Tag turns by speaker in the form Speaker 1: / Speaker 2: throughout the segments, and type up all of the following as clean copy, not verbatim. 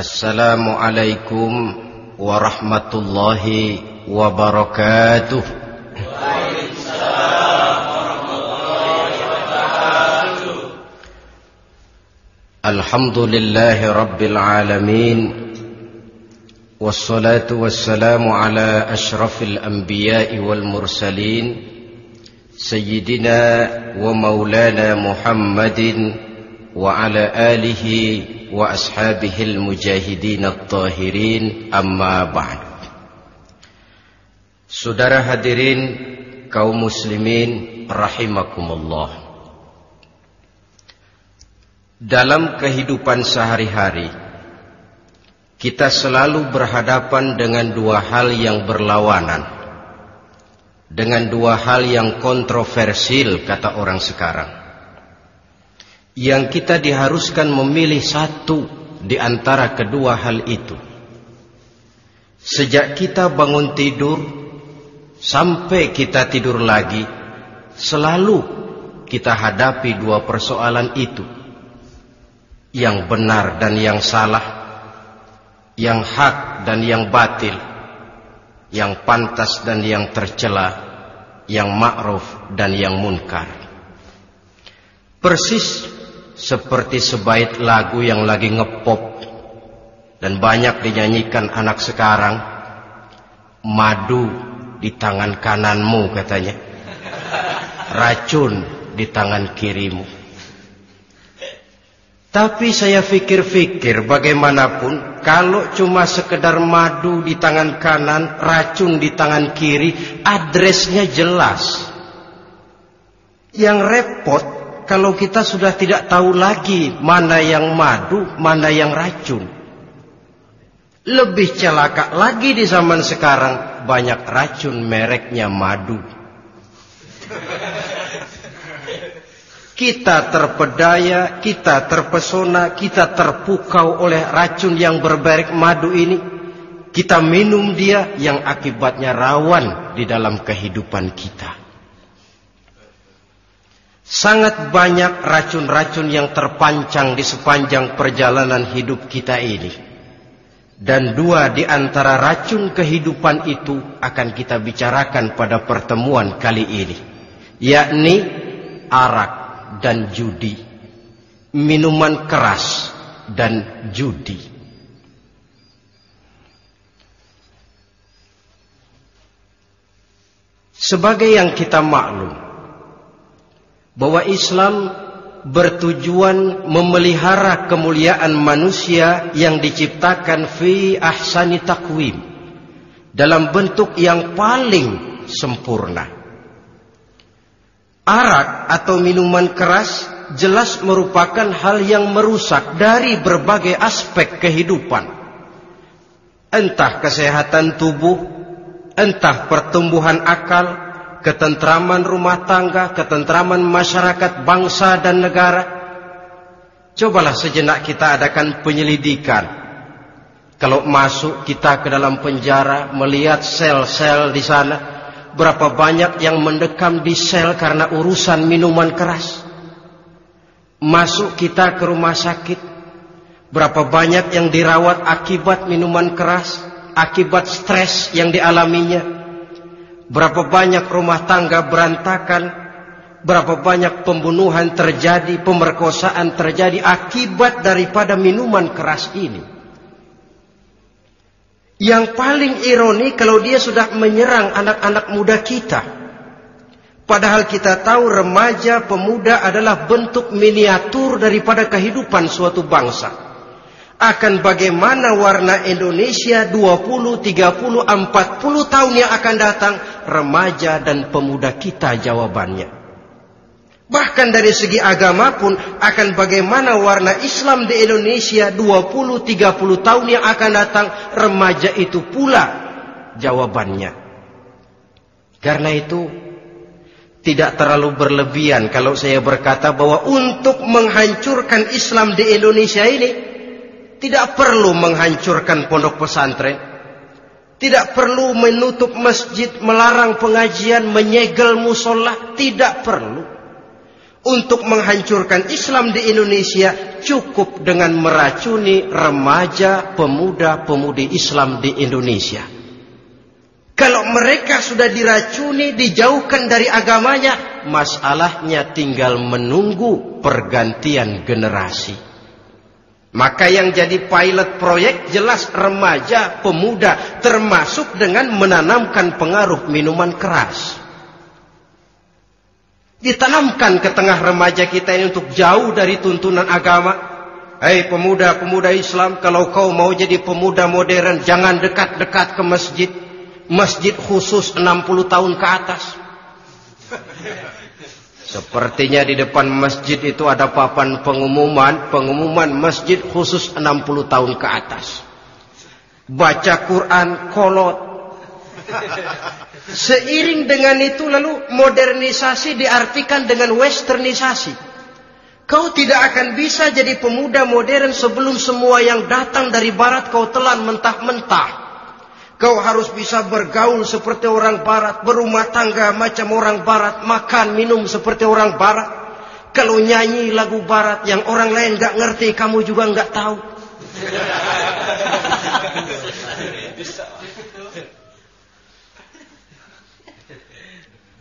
Speaker 1: Assalamualaikum warahmatullahi wabarakatuh.
Speaker 2: Waalaikumsalam warahmatullahi wabarakatuh.
Speaker 1: Alhamdulillahi rabbil alamin. Wassalatu wassalamu ala ashrafil anbiya'i wal mursalin, Sayyidina wa maulana Muhammadin wa ala alihi wa ashabihil mujahidin at-tahirin, amma ba'd. Saudara hadirin kaum muslimin rahimakumullah. Dalam kehidupan sehari-hari kita selalu berhadapan dengan dua hal yang berlawanan, dengan dua hal yang kontroversial kata orang sekarang, yang kita diharuskan memilih satu di antara kedua hal itu. Sejak kita bangun tidur sampai kita tidur lagi, selalu kita hadapi dua persoalan itu, yang benar dan yang salah, yang hak dan yang batil, yang pantas dan yang tercela, yang ma'ruf dan yang munkar. Persis seperti sebaik lagu yang lagi ngepop dan banyak dinyanyikan anak sekarang, madu di tangan kananmu katanya, racun di tangan kirimu. Tapi saya fikir-fikir, bagaimanapun kalau cuma sekedar madu di tangan kanan, racun di tangan kiri, adresnya jelas. Yang repot kalau kita sudah tidak tahu lagi mana yang madu, mana yang racun. Lebih celaka lagi di zaman sekarang, banyak racun mereknya madu. Kita terpedaya, kita terpesona, kita terpukau oleh racun yang bermerek madu ini. Kita minum dia, yang akibatnya rawan di dalam kehidupan kita. Sangat banyak racun-racun yang terpancang di sepanjang perjalanan hidup kita ini. Dan dua di antara racun kehidupan itu akan kita bicarakan pada pertemuan kali ini, yakni arak dan judi, minuman keras dan judi. Sebagai yang kita maklum bahwa Islam bertujuan memelihara kemuliaan manusia yang diciptakan fi ahsani taqwim, dalam bentuk yang paling sempurna. Arak atau minuman keras jelas merupakan hal yang merusak dari berbagai aspek kehidupan. Entah kesehatan tubuh, entah pertumbuhan akal, ketentraman rumah tangga, ketentraman masyarakat, bangsa dan negara. Cobalah sejenak kita adakan penyelidikan. Kalau masuk kita ke dalam penjara, melihat sel-sel di sana, berapa banyak yang mendekam di sel karena urusan minuman keras. Masuk kita ke rumah sakit, berapa banyak yang dirawat akibat minuman keras, akibat stres yang dialaminya. Berapa banyak rumah tangga berantakan, berapa banyak pembunuhan terjadi, pemerkosaan terjadi akibat daripada minuman keras ini. Yang paling ironi kalau dia sudah menyerang anak-anak muda kita. Padahal kita tahu remaja pemuda adalah bentuk miniatur daripada kehidupan suatu bangsa. Akan bagaimana warna Indonesia 20, 30, 40 tahun yang akan datang, remaja dan pemuda kita jawabannya. Bahkan dari segi agama pun akan bagaimana warna Islam di Indonesia 20, 30 tahun yang akan datang, remaja itu pula jawabannya. Karena itu tidak terlalu berlebihan kalau saya berkata bahwa untuk menghancurkan Islam di Indonesia ini tidak perlu menghancurkan pondok pesantren, tidak perlu menutup masjid, melarang pengajian, menyegel musola, tidak perlu. untuk menghancurkan Islam di Indonesia cukup dengan meracuni remaja, pemuda-pemudi Islam di Indonesia. Kalau mereka sudah diracuni, dijauhkan dari agamanya, masalahnya tinggal menunggu pergantian generasi. Maka yang jadi pilot proyek jelas remaja, pemuda, termasuk dengan menanamkan pengaruh minuman keras. Ditanamkan ke tengah remaja kita ini untuk jauh dari tuntunan agama. Hei pemuda-pemuda Islam, kalau kau mau jadi pemuda modern, jangan dekat-dekat ke masjid. Masjid khusus 60 tahun ke atas. Sepertinya di depan masjid itu ada papan pengumuman masjid khusus 60 tahun ke atas. Baca Quran kolot. Seiring dengan itu lalu modernisasi diartikan dengan westernisasi. Kau tidak akan bisa jadi pemuda modern sebelum semua yang datang dari barat kau telan mentah-mentah. Kau harus bisa bergaul seperti orang barat, berumah tangga macam orang barat, makan minum seperti orang barat. Kalau nyanyi lagu barat yang orang lain gak ngerti, kamu juga gak tahu.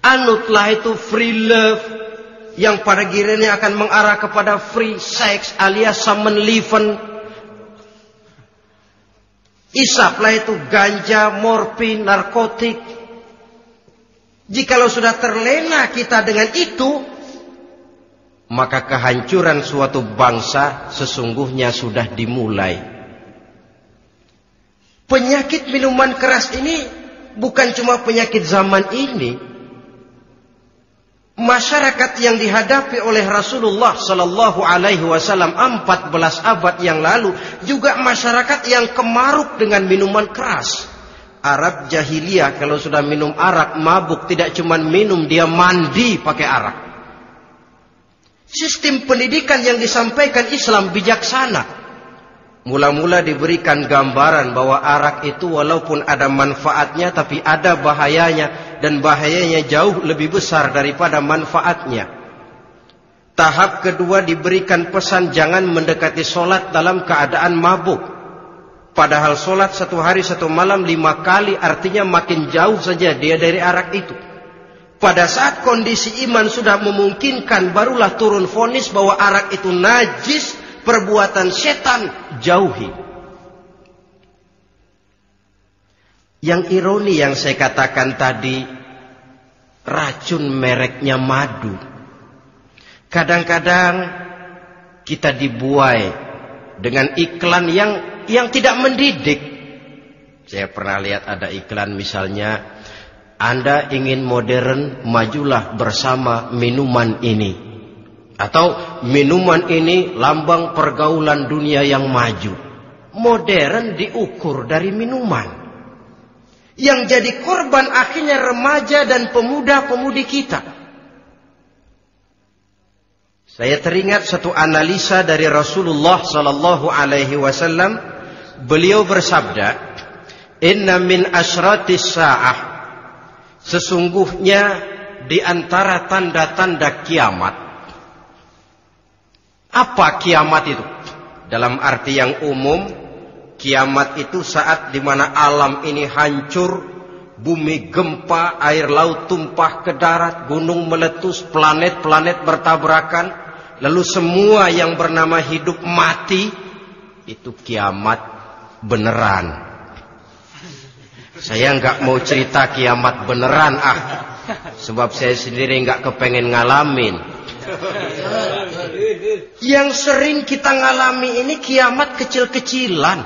Speaker 1: Anutlah itu free love yang pada gilirannya akan mengarah kepada free sex alias samenleven. Isaplah itu ganja, morfin, narkotik. Jikalau sudah terlena kita dengan itu, maka kehancuran suatu bangsa sesungguhnya sudah dimulai. Penyakit minuman keras ini bukan cuma penyakit zaman ini. Masyarakat yang dihadapi oleh Rasulullah Sallallahu Alaihi Wasallam 14 abad yang lalu juga masyarakat yang kemaruk dengan minuman keras. Arab jahiliyah kalau sudah minum arak mabuk, tidak cuma minum, dia mandi pakai arak. Sistem pendidikan yang disampaikan Islam bijaksana. Mula-mula diberikan gambaran bahwa arak itu walaupun ada manfaatnya tapi ada bahayanya, dan bahayanya jauh lebih besar daripada manfaatnya. Tahap kedua diberikan pesan jangan mendekati solat dalam keadaan mabuk. Padahal solat 1 hari 1 malam 5 kali artinya makin jauh saja dia dari arak itu. Pada saat kondisi iman sudah memungkinkan barulah turun vonis bahwa arak itu najis, perbuatan setan, jauhi. Yang ironi yang saya katakan tadi, racun mereknya madu. Kadang-kadang kita dibuai dengan iklan yang tidak mendidik. Saya pernah lihat ada iklan misalnya, Anda ingin modern, majulah bersama minuman ini. Atau minuman ini lambang pergaulan dunia yang maju. Modern diukur dari minuman. Yang jadi korban akhirnya remaja dan pemuda-pemudi kita. Saya teringat satu analisa dari Rasulullah Sallallahu Alaihi Wasallam. Beliau bersabda, Inna min asyratis sa'ah, sesungguhnya di antara tanda-tanda kiamat. Apa kiamat itu? Dalam arti yang umum, kiamat itu saat dimana alam ini hancur, bumi gempa, air laut tumpah ke darat, gunung meletus, planet-planet bertabrakan, lalu semua yang bernama hidup mati. Itu kiamat beneran. Saya nggak mau cerita kiamat beneran sebab saya sendiri nggak kepengen ngalamin. Yang sering kita ngalami ini kiamat kecil-kecilan,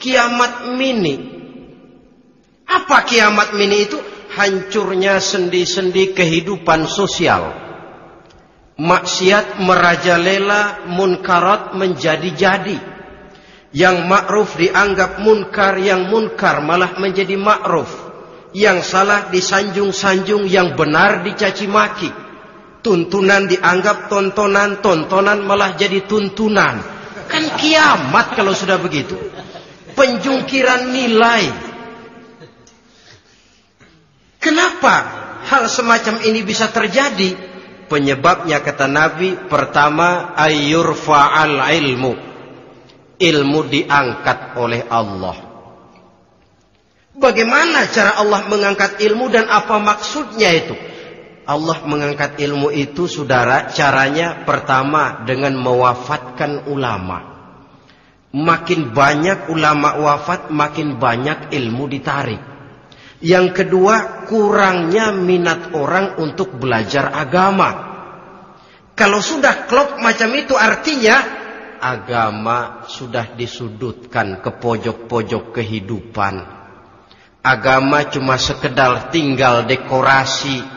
Speaker 1: kiamat mini. Apa kiamat mini itu? Hancurnya sendi-sendi kehidupan sosial. Maksiat merajalela, munkarat menjadi-jadi. Yang ma'ruf dianggap munkar, yang munkar malah menjadi ma'ruf. Yang salah disanjung-sanjung, yang benar dicaci maki. Tuntunan dianggap tontonan, tontonan malah jadi tuntunan. Kan kiamat kalau sudah begitu. Penjungkiran nilai. Kenapa hal semacam ini bisa terjadi? Penyebabnya kata Nabi, pertama ayyurfa'al ilmu. Ilmu diangkat oleh Allah. Bagaimana cara Allah mengangkat ilmu dan apa maksudnya itu? Allah mengangkat ilmu itu, saudara, caranya pertama dengan mewafatkan ulama. Makin banyak ulama wafat, makin banyak ilmu ditarik. Yang kedua, kurangnya minat orang untuk belajar agama. Kalau sudah klop macam itu, artinya agama sudah disudutkan ke pojok-pojok kehidupan. Agama cuma sekedar tinggal dekorasi.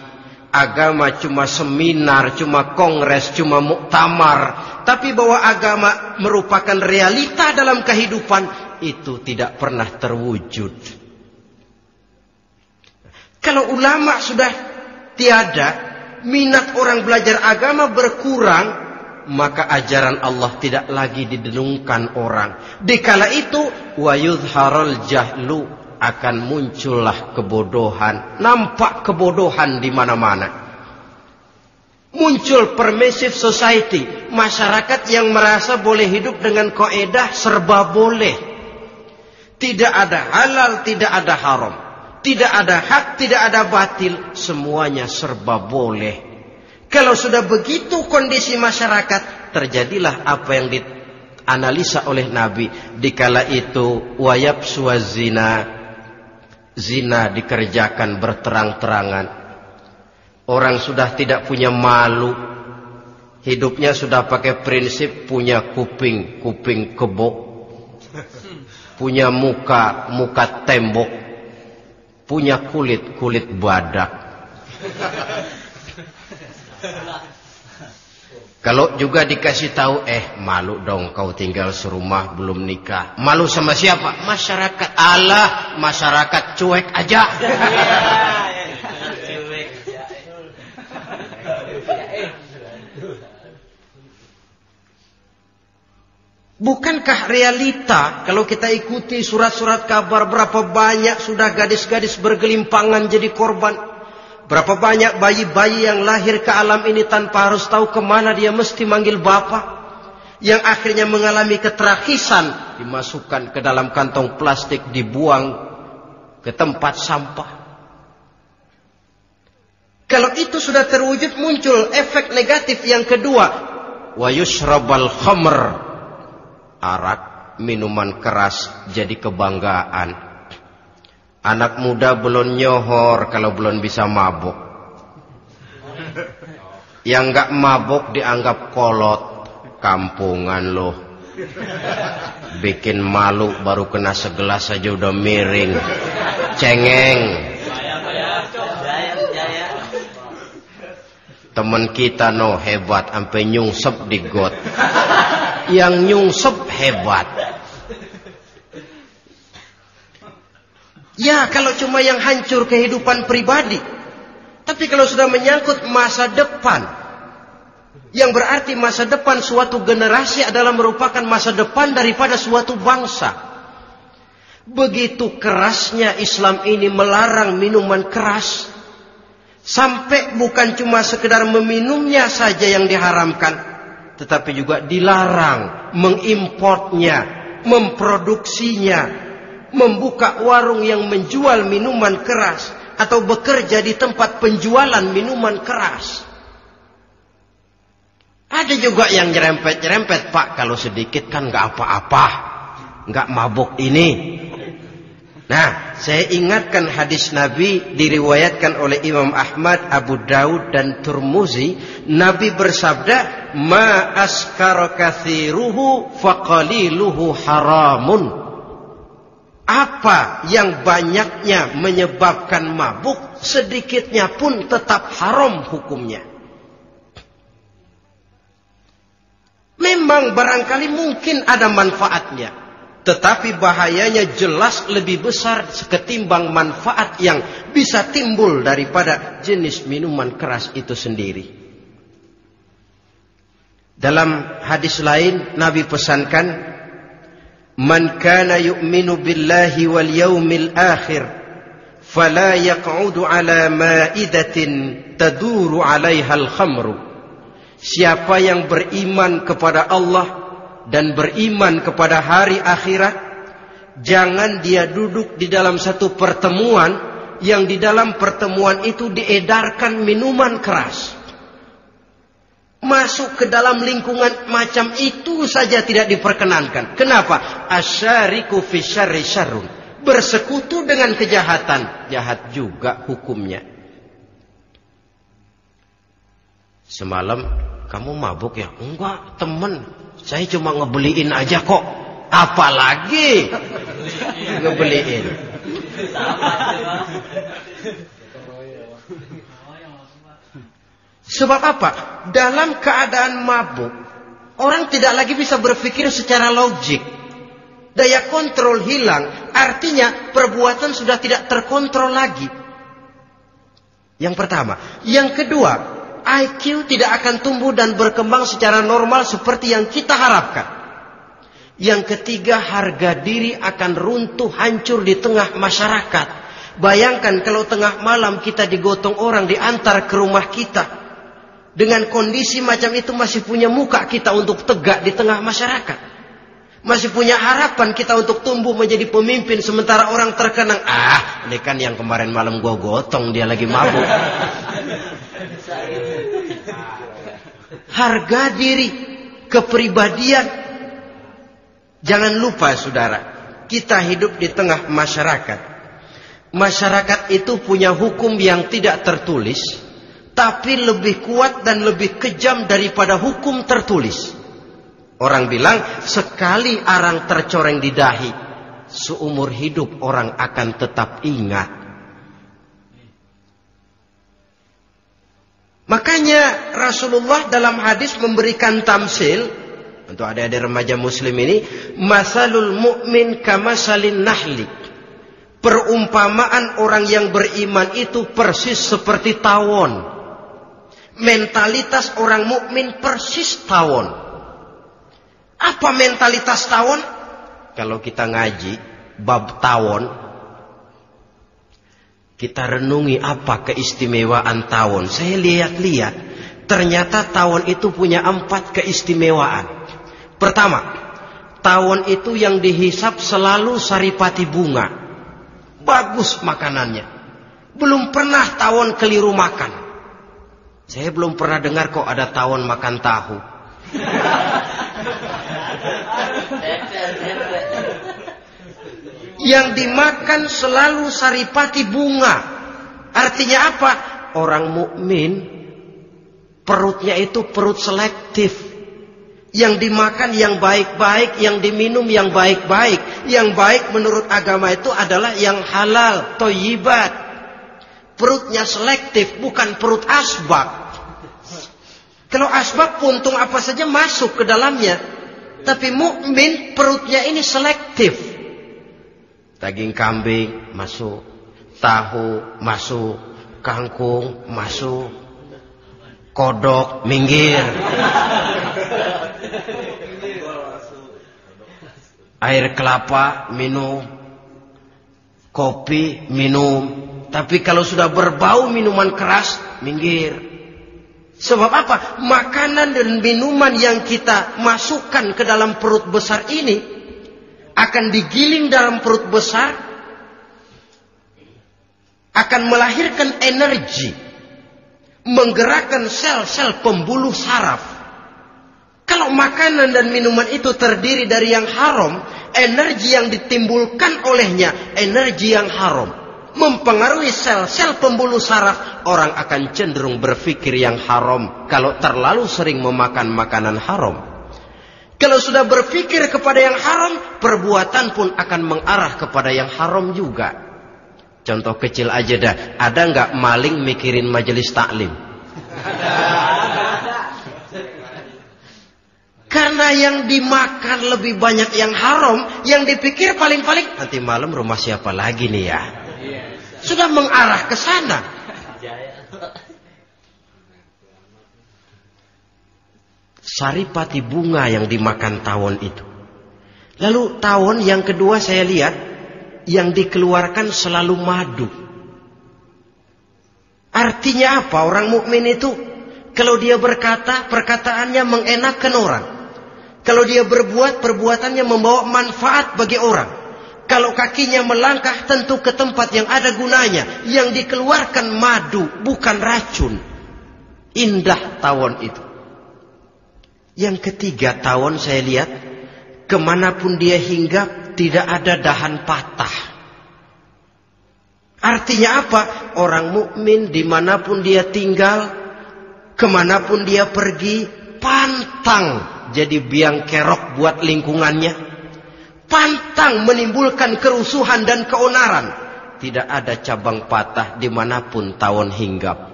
Speaker 1: Agama cuma seminar, cuma kongres, cuma muktamar. Tapi bahwa agama merupakan realita dalam kehidupan, itu tidak pernah terwujud. Kalau ulama sudah tiada, minat orang belajar agama berkurang, maka ajaran Allah tidak lagi didengungkan orang. Dikala itu, wa yudharul jahlu, akan muncullah kebodohan. Nampak kebodohan di mana-mana. Muncul permissive society, masyarakat yang merasa boleh hidup dengan kaedah serba boleh. Tidak ada halal, tidak ada haram. Tidak ada hak, tidak ada batil, semuanya serba boleh. Kalau sudah begitu kondisi masyarakat, terjadilah apa yang dianalisa oleh Nabi. Dikala itu, wayabsu zina, zina dikerjakan berterang-terangan. Orang sudah tidak punya malu. Hidupnya sudah pakai prinsip punya kuping, kuping kebo. Punya muka, muka tembok. Punya kulit, kulit badak. Kalau juga dikasih tahu, malu dong kau tinggal serumah belum nikah. Malu sama siapa? Masyarakat. Allah, masyarakat cuek aja. Bukankah realita kalau kita ikuti surat-surat kabar, berapa banyak sudah gadis-gadis bergelimpangan jadi korban? Berapa banyak bayi-bayi yang lahir ke alam ini tanpa harus tahu kemana dia mesti manggil bapak, yang akhirnya mengalami keterakisan, dimasukkan ke dalam kantong plastik, dibuang ke tempat sampah. Kalau itu sudah terwujud, muncul efek negatif yang kedua, wa yushrabal khamr, arak, minuman keras jadi kebanggaan. Anak muda belum nyohor kalau belum bisa mabuk. Yang enggak mabuk dianggap kolot. Kampungan loh. Bikin malu baru kena segelas aja udah miring. Cengeng. Temen kita hebat sampai nyungsep di got. Yang nyungsep hebat. Ya, kalau cuma yang hancur kehidupan pribadi. Tapi kalau sudah menyangkut masa depan, yang berarti masa depan suatu generasi adalah merupakan masa depan daripada suatu bangsa. Begitu kerasnya Islam ini melarang minuman keras, sampai bukan cuma sekedar meminumnya saja yang diharamkan, tetapi juga dilarang mengimportnya, memproduksinya, membuka warung yang menjual minuman keras, atau bekerja di tempat penjualan minuman keras. Ada juga yang nyerempet-nyerempet, Pak, kalau sedikit kan nggak apa-apa, nggak mabuk ini. Nah, saya ingatkan hadis Nabi diriwayatkan oleh Imam Ahmad, Abu Daud dan Tirmizi. Nabi bersabda, "Ma askara kathiruhu faqaliluhu haramun." Apa yang banyaknya menyebabkan mabuk, sedikitnya pun tetap haram hukumnya. Memang barangkali mungkin ada manfaatnya, tetapi bahayanya jelas lebih besar ketimbang manfaat yang bisa timbul daripada jenis minuman keras itu sendiri. Dalam hadis lain Nabi pesankan, "Man kana yu'minu billahi wal yaumil akhir fala yaq'udu ala ma'idatin taduru 'alaiha al-khamru. Siapa yang beriman kepada Allah dan beriman kepada hari akhirat, jangan dia duduk di dalam satu pertemuan yang di dalam pertemuan itu diedarkan minuman keras. Masuk ke dalam lingkungan macam itu saja tidak diperkenankan. Kenapa? Asyariku fi syarri syarrun. Bersekutu dengan kejahatan, jahat juga hukumnya. Semalam kamu mabuk ya? Enggak, temen. Saya cuma ngebeliin aja kok. Apalagi ngebeliin. Sebab apa? Dalam keadaan mabuk, orang tidak lagi bisa berpikir secara logik. Daya kontrol hilang, artinya perbuatan sudah tidak terkontrol lagi. Yang pertama. Yang kedua, IQ tidak akan tumbuh dan berkembang secara normal seperti yang kita harapkan. Yang ketiga, harga diri akan runtuh hancur di tengah masyarakat. Bayangkan kalau tengah malam kita digotong orang, diantar ke rumah kita. Dengan kondisi macam itu masih punya muka kita untuk tegak di tengah masyarakat. Masih punya harapan kita untuk tumbuh menjadi pemimpin. Sementara orang terkenang, ini kan yang kemarin malam gua gotong, dia lagi mabuk. Harga diri, kepribadian. Jangan lupa saudara, kita hidup di tengah masyarakat. Masyarakat itu punya hukum yang tidak tertulis, tapi lebih kuat dan lebih kejam daripada hukum tertulis. Orang bilang, sekali arang tercoreng di dahi, seumur hidup orang akan tetap ingat. Makanya Rasulullah dalam hadis memberikan tamsil untuk adik-adik remaja muslim ini, masalul mu'min kamasalin nahli. Perumpamaan orang yang beriman itu persis seperti tawon. Mentalitas orang mukmin persis tawon. Apa mentalitas tawon? Kalau kita ngaji bab tawon, kita renungi apa keistimewaan tawon. Saya lihat-lihat, ternyata tawon itu punya 4 keistimewaan. Pertama, tawon itu yang dihisap selalu saripati bunga. Bagus makanannya. Belum pernah tawon keliru makan. Saya belum pernah dengar kok ada tawon makan tahu. Yang dimakan selalu saripati bunga. Artinya apa? Orang mukmin perutnya itu perut selektif. Yang dimakan yang baik-baik, yang diminum yang baik-baik. Yang baik menurut agama itu adalah yang halal, thayyibat. Perutnya selektif, bukan perut asbak. Kalau asbak puntung apa saja masuk ke dalamnya. Tapi mukmin perutnya ini selektif. Daging kambing masuk, tahu masuk, kangkung masuk, kodok minggir. Air kelapa minum, kopi minum. Tapi kalau sudah berbau minuman keras, minggir. Sebab apa? Makanan dan minuman yang kita masukkan ke dalam perut besar ini akan digiling dalam perut besar, akan melahirkan energi, menggerakkan sel-sel pembuluh saraf. Kalau makanan dan minuman itu terdiri dari yang haram, energi yang ditimbulkan olehnya energi yang haram, mempengaruhi sel-sel pembuluh saraf. Orang akan cenderung berpikir yang haram kalau terlalu sering memakan makanan haram. Kalau sudah berpikir kepada yang haram, perbuatan pun akan mengarah kepada yang haram juga. Contoh kecil aja dah. Ada nggak maling mikirin majelis taklim? Karena yang dimakan lebih banyak yang haram, yang dipikir paling-paling nanti malam rumah siapa lagi nih ya? Sudah mengarah ke sana. Saripati bunga yang dimakan tawon itu. Lalu tawon yang kedua saya lihat yang dikeluarkan selalu madu. Artinya apa? Orang mukmin itu kalau dia berkata, perkataannya mengenakan orang. Kalau dia berbuat, perbuatannya membawa manfaat bagi orang. Kalau kakinya melangkah, tentu ke tempat yang ada gunanya. Yang dikeluarkan madu, bukan racun. Indah tawon itu. Yang ketiga, tawon saya lihat, kemanapun dia hinggap, tidak ada dahan patah. Artinya apa? Orang mukmin dimanapun dia tinggal, kemanapun dia pergi, pantang jadi biang kerok buat lingkungannya. Pantang menimbulkan kerusuhan dan keonaran. Tidak ada cabang patah dimanapun tawon hinggap.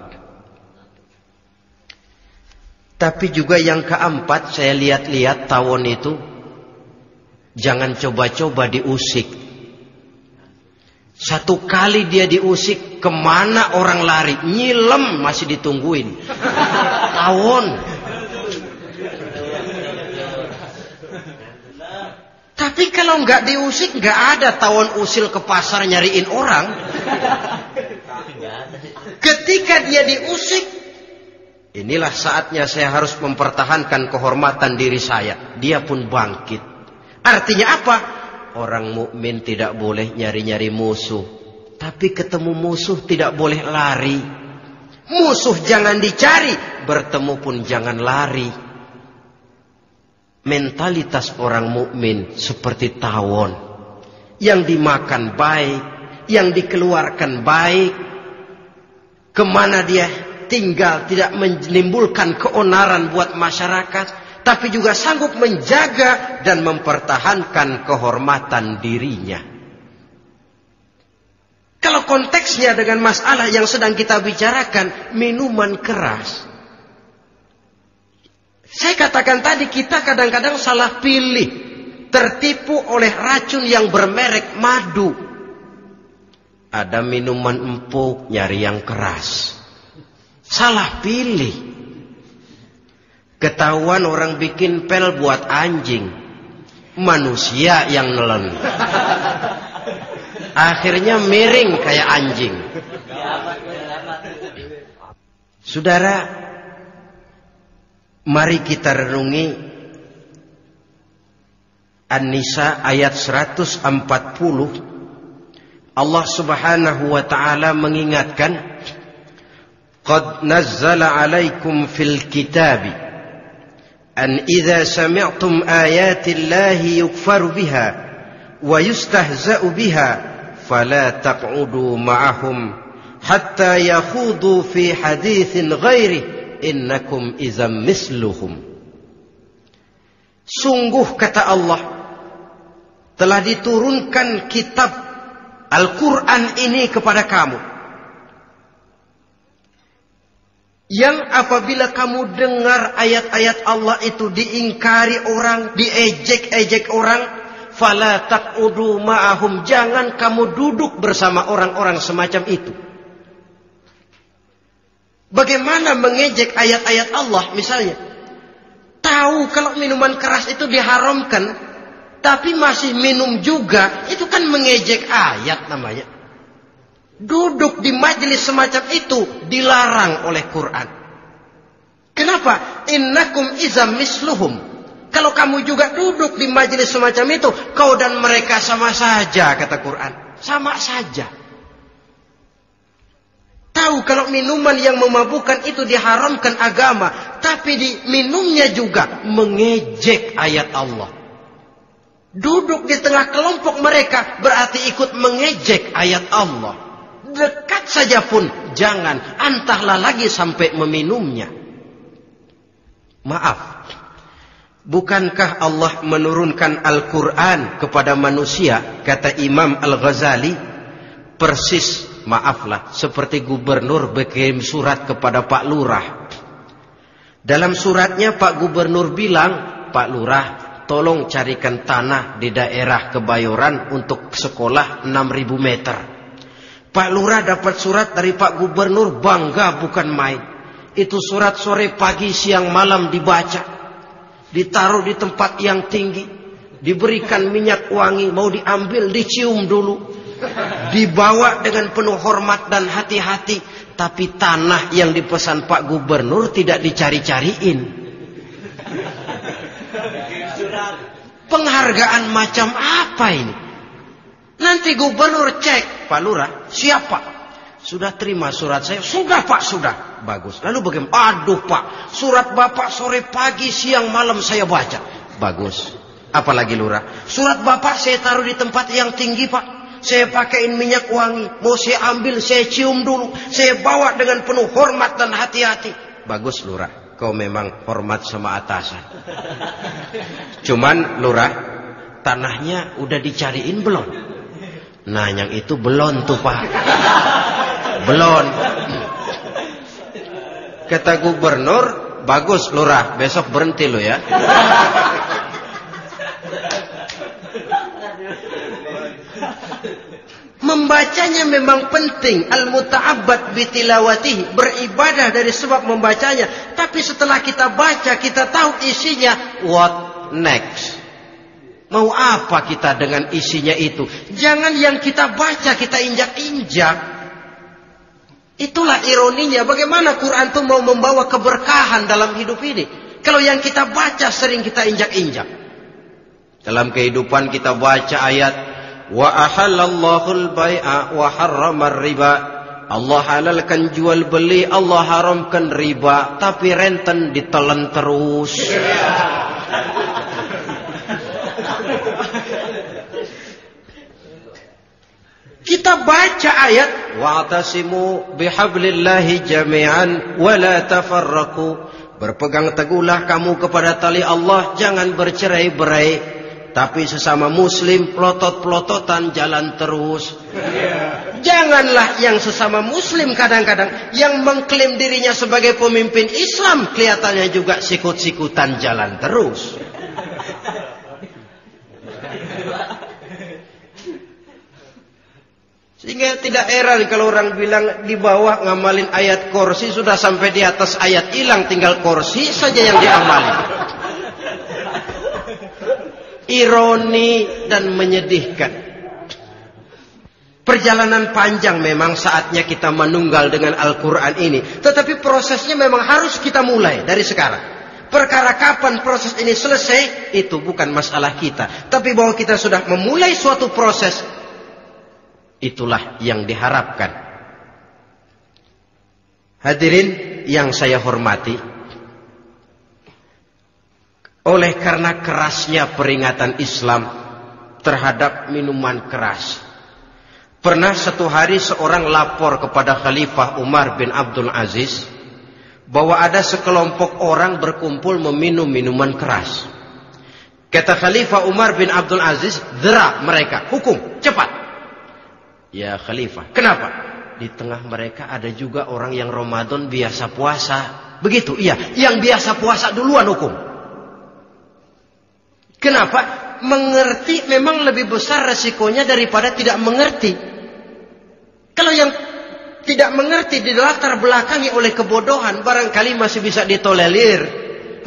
Speaker 1: Tapi juga yang keempat, saya lihat-lihat tawon itu, jangan coba-coba diusik. Satu kali dia diusik, kemana orang lari? Nyilem masih ditungguin. Tawon. Tapi kalau nggak diusik, nggak ada tawon usil ke pasar nyariin orang. Ketika dia diusik, inilah saatnya saya harus mempertahankan kehormatan diri saya. Dia pun bangkit. Artinya apa? Orang mukmin tidak boleh nyari-nyari musuh. Tapi ketemu musuh tidak boleh lari. Musuh jangan dicari, bertemu pun jangan lari. Mentalitas orang mukmin seperti tawon. Yang dimakan baik, yang dikeluarkan baik. Kemana dia tinggal tidak menimbulkan keonaran buat masyarakat, tapi juga sanggup menjaga dan mempertahankan kehormatan dirinya. Kalau konteksnya dengan masalah yang sedang kita bicarakan, minuman keras. Saya katakan tadi, kita kadang-kadang salah pilih, tertipu oleh racun yang bermerek madu. Ada minuman empuk, nyari yang keras. Salah pilih. Ketahuan orang bikin pel buat anjing, manusia yang nelen. Akhirnya miring kayak anjing. Saudara, mari kita renungi An-Nisa ayat 140. Allah Subhanahu wa ta'ala mengingatkan, "Qad nazzala 'alaikum fil kitabi an idza sami'tum ayati Allahi yukfaru biha wa yustahza'u biha fala taq'udu ma'ahum hatta yakhudu fi haditsin ghairihi innakum izam misluhum." Sungguh kata Allah, telah diturunkan kitab Al-Quran ini kepada kamu, yang apabila kamu dengar ayat-ayat Allah itu diingkari orang, diejek-ejek orang, fala taq'udu ma'ahum, jangan kamu duduk bersama orang-orang semacam itu. Bagaimana mengejek ayat-ayat Allah misalnya? Tahu kalau minuman keras itu diharamkan, tapi masih minum juga, itu kan mengejek ayat namanya. Duduk di majelis semacam itu dilarang oleh Quran. Kenapa? Innakum izam misluhum. Kalau kamu juga duduk di majelis semacam itu, kau dan mereka sama saja, kata Quran. Sama saja. Tahu kalau minuman yang memabukkan itu diharamkan agama, tapi minumnya juga mengejek ayat Allah. Duduk di tengah kelompok mereka berarti ikut mengejek ayat Allah. Dekat saja pun jangan, entahlah lagi sampai meminumnya. Maaf, bukankah Allah menurunkan Al-Quran kepada manusia, kata Imam Al-Ghazali, persis, maaflah, seperti gubernur berkirim surat kepada Pak Lurah. Dalam suratnya Pak Gubernur bilang, Pak Lurah, tolong carikan tanah di daerah Kebayoran untuk sekolah 6.000 meter. Pak Lurah dapat surat dari Pak Gubernur, bangga bukan main. Itu surat sore, pagi, siang, malam dibaca. Ditaruh di tempat yang tinggi. Diberikan minyak wangi, mau diambil, dicium dulu. Dibawa dengan penuh hormat dan hati-hati. Tapi tanah yang dipesan Pak Gubernur tidak dicari-cariin. Penghargaan macam apa ini? Nanti Gubernur cek, Pak Lurah, siapa? Sudah terima surat saya? Sudah Pak, sudah. Bagus. Lalu bagaimana? Aduh Pak, surat Bapak sore pagi siang malam saya baca. Bagus. Apalagi Lurah? Surat Bapak saya taruh di tempat yang tinggi Pak. Saya pakaiin minyak wangi. Mau saya ambil, saya cium dulu. Saya bawa dengan penuh hormat dan hati-hati. Bagus Lurah, kau memang hormat sama atasan. Cuman Lurah, tanahnya udah dicariin belum? Nah yang itu belum tuh Pak. Belum. Kata Gubernur, bagus Lurah, besok berhenti lo ya. Membacanya memang penting. Al-muta'abbad bitilawatihi, beribadah dari sebab membacanya. Tapi setelah kita baca, kita tahu isinya. What next? Mau apa kita dengan isinya itu? Jangan yang kita baca kita injak-injak. Itulah ironinya. Bagaimana Quran itu mau membawa keberkahan dalam hidup ini, kalau yang kita baca sering kita injak-injak. Dalam kehidupan kita baca ayat wa ahallallahu al-bai'a wa harramar riba. Allah halalkan jual beli, Allah haramkan riba, tapi renten ditelan terus. Kita baca ayat wa'tasimu bihablillahi jami'an wa la tafarraqu. Berpegang teguhlah kamu kepada tali Allah, jangan bercerai-berai. Tapi sesama muslim pelotot-pelototan jalan terus. Janganlah yang sesama muslim kadang-kadang yang mengklaim dirinya sebagai pemimpin Islam kelihatannya juga sikut-sikutan jalan terus. Sehingga tidak heran kalau orang bilang di bawah ngamalin ayat kursi, sudah sampai di atas ayat hilang, tinggal kursi saja yang diamalin. Ironi dan menyedihkan. Perjalanan panjang memang saatnya kita menunggal dengan Al-Quran ini. Tetapi prosesnya memang harus kita mulai dari sekarang. Perkara kapan proses ini selesai, itu bukan masalah kita. Tapi bahwa kita sudah memulai suatu proses, itulah yang diharapkan. Hadirin yang saya hormati, oleh karena kerasnya peringatan Islam terhadap minuman keras, pernah satu hari seorang lapor kepada Khalifah Umar bin Abdul Aziz bahwa ada sekelompok orang berkumpul meminum minuman keras. Kata Khalifah Umar bin Abdul Aziz, dera mereka, hukum, cepat. Ya Khalifah, kenapa? Di tengah mereka ada juga orang yang Ramadan biasa puasa. Begitu, iya, yang biasa puasa duluan hukum. Kenapa? Mengerti memang lebih besar resikonya daripada tidak mengerti. Kalau yang tidak mengerti dilatar belakangi oleh kebodohan, barangkali masih bisa ditolerir,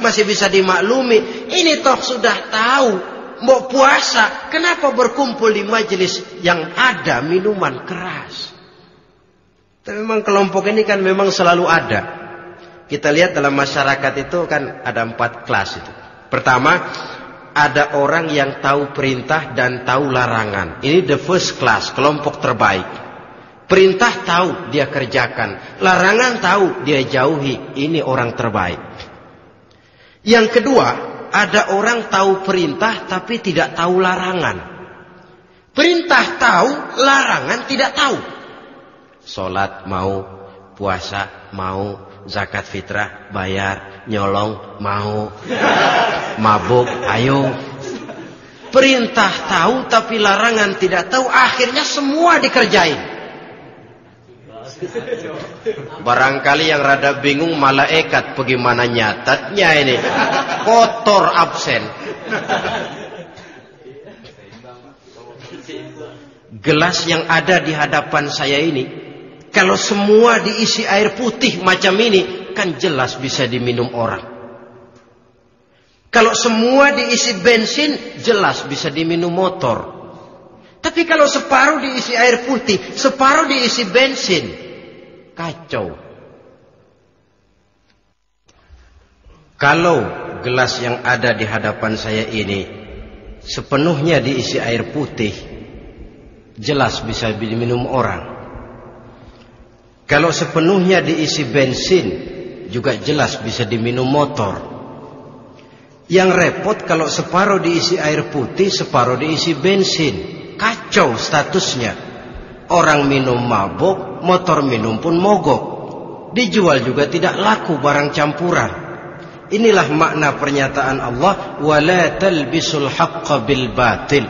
Speaker 1: masih bisa dimaklumi. Ini toh sudah tahu mau puasa, kenapa berkumpul di majelis yang ada minuman keras? Tapi memang kelompok ini kan memang selalu ada. Kita lihat dalam masyarakat itu kan ada 4 kelas itu. Pertama, ada orang yang tahu perintah dan tahu larangan. Ini the first class, kelompok terbaik. Perintah tahu, dia kerjakan. Larangan tahu, dia jauhi. Ini orang terbaik. Yang kedua, ada orang tahu perintah tapi tidak tahu larangan. Perintah tahu, larangan tidak tahu. Sholat mau, puasa mau, zakat fitrah bayar, nyolong mau, mabuk ayo. Perintah tahu tapi larangan tidak tahu, akhirnya semua dikerjain. Barangkali yang rada bingung malaikat bagaimana nyatatnya ini, kotor absen. Gelas yang ada di hadapan saya ini, kalau semua diisi air putih macam ini, kan jelas bisa diminum orang. Kalau semua diisi bensin, jelas bisa diminum motor. Tapi kalau separuh diisi air putih, separuh diisi bensin, kacau. Kalau gelas yang ada di hadapan saya ini sepenuhnya diisi air putih, jelas bisa diminum orang. Kalau sepenuhnya diisi bensin, juga jelas bisa diminum motor. Yang repot kalau separuh diisi air putih, separuh diisi bensin. Kacau statusnya. Orang minum mabuk, motor minum pun mogok. Dijual juga tidak laku barang campuran. Inilah makna pernyataan Allah, wala talbisul haqqa bil batil.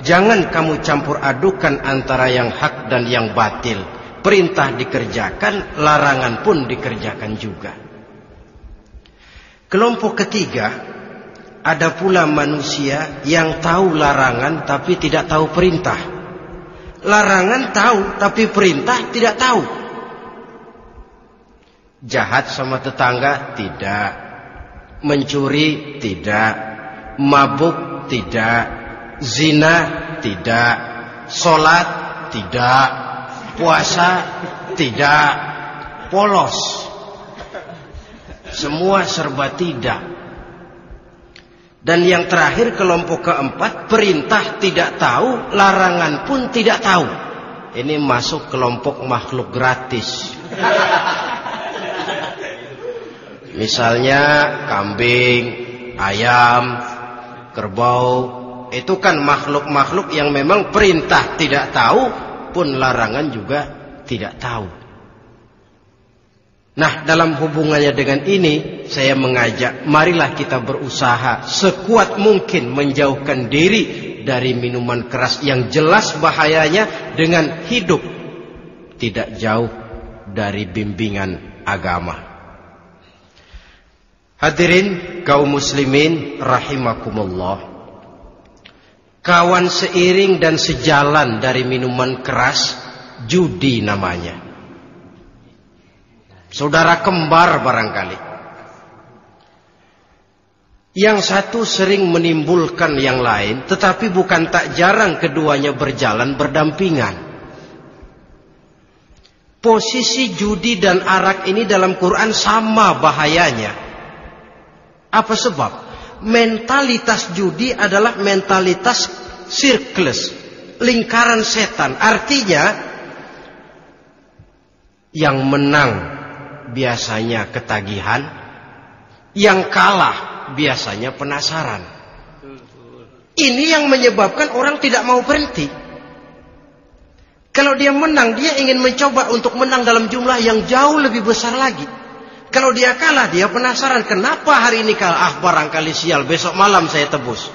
Speaker 1: Jangan kamu campur adukan antara yang hak dan yang batil. Perintah dikerjakan, larangan pun dikerjakan juga. Kelompok ketiga, ada pula manusia yang tahu larangan tapi tidak tahu perintah. Larangan tahu tapi perintah tidak tahu. Jahat sama tetangga tidak, mencuri tidak, mabuk tidak, zina tidak, sholat tidak, puasa tidak, polos. Semua serba tidak. Dan yang terakhir, kelompok keempat, perintah tidak tahu, larangan pun tidak tahu. Ini masuk kelompok makhluk gratis. Misalnya kambing, ayam, kerbau, itu kan makhluk-makhluk yang memang perintah tidak tahu, pun larangan juga tidak tahu. Nah, dalam hubungannya dengan ini, saya mengajak, marilah kita berusaha sekuat mungkin menjauhkan diri dari minuman keras yang jelas bahayanya dengan hidup tidak jauh dari bimbingan agama. Hadirin kaum muslimin rahimakumullah. Kawan seiring dan sejalan dari minuman keras, judi namanya. Saudara kembar barangkali. Yang satu sering menimbulkan yang lain, tetapi bukan tak jarang keduanya berjalan berdampingan. Posisi judi dan arak ini dalam Quran sama bahayanya. Apa sebab? Mentalitas judi adalah mentalitas sirkeless, lingkaran setan. Artinya, yang menang biasanya ketagihan, yang kalah biasanya penasaran. Ini yang menyebabkan orang tidak mau berhenti. Kalau dia menang, dia ingin mencoba untuk menang dalam jumlah yang jauh lebih besar lagi. Kalau dia kalah, dia penasaran, kenapa hari ini kalah? Barangkali sial, besok malam saya tebus.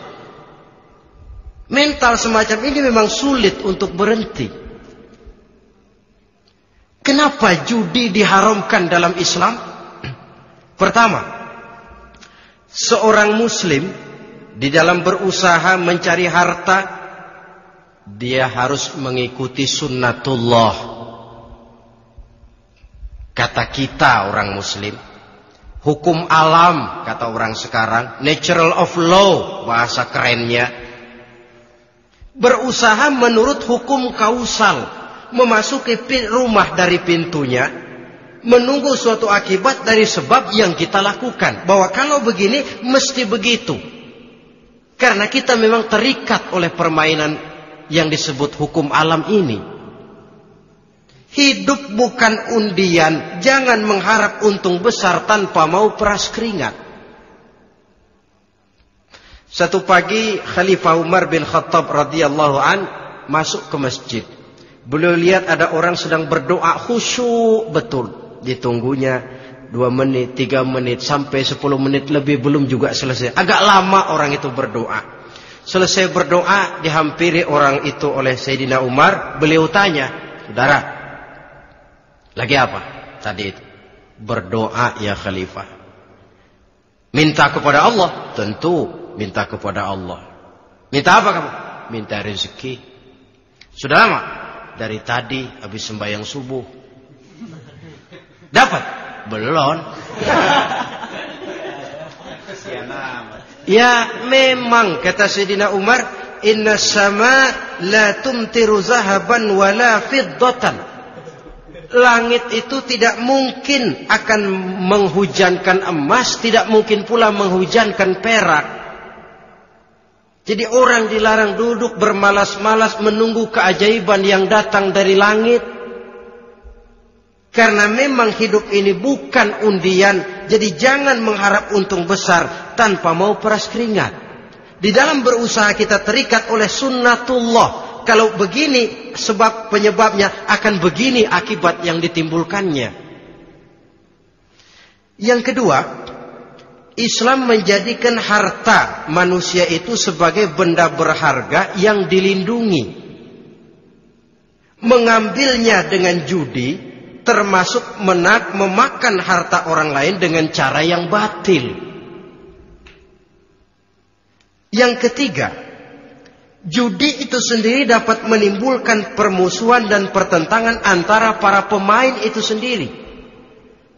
Speaker 1: Mental semacam ini memang sulit untuk berhenti. Kenapa judi diharamkan dalam Islam? Pertama, seorang muslim di dalam berusaha mencari harta, dia harus mengikuti sunnatullah. Kata kita orang muslim, hukum alam kata orang sekarang, natural of law bahasa kerennya. Berusaha menurut hukum kausal. Memasuki rumah dari pintunya, menunggu suatu akibat dari sebab yang kita lakukan. Bahwa kalau begini, mesti begitu. Karena kita memang terikat oleh permainan yang disebut hukum alam ini. Hidup bukan undian. Jangan mengharap untung besar tanpa mau peras keringat. Satu pagi, Khalifah Umar bin Khattab radhiyallahu an masuk ke masjid. Beliau lihat ada orang sedang berdoa khusyuk betul. Ditunggunya 2 menit, 3 menit, sampai 10 menit lebih belum juga selesai. Agak lama orang itu berdoa. Selesai berdoa, dihampiri orang itu oleh Sayyidina Umar. Beliau tanya, saudara, lagi apa tadi itu? Berdoa ya Khalifah. Minta kepada Allah? Tentu minta kepada Allah. Minta apa kamu? Minta rezeki. Sudah lama? Dari tadi habis sembahyang subuh. Dapat? Belum. Ya memang kata Sayyidina Umar, inna sama la tumtiru zahaban wala fiddatan. Langit itu tidak mungkin akan menghujankan emas, tidak mungkin pula menghujankan perak. Jadi orang dilarang duduk bermalas-malas menunggu keajaiban yang datang dari langit. Karena memang hidup ini bukan undian, jadi jangan mengharap untung besar tanpa mau peras keringat. Di dalam berusaha kita terikat oleh sunnatullah. Kalau begini sebab penyebabnya, akan begini akibat yang ditimbulkannya. Yang kedua, Islam menjadikan harta manusia itu sebagai benda berharga yang dilindungi. Mengambilnya dengan judi termasuk memakan harta orang lain dengan cara yang batil. Yang ketiga, judi itu sendiri dapat menimbulkan permusuhan dan pertentangan antara para pemain itu sendiri.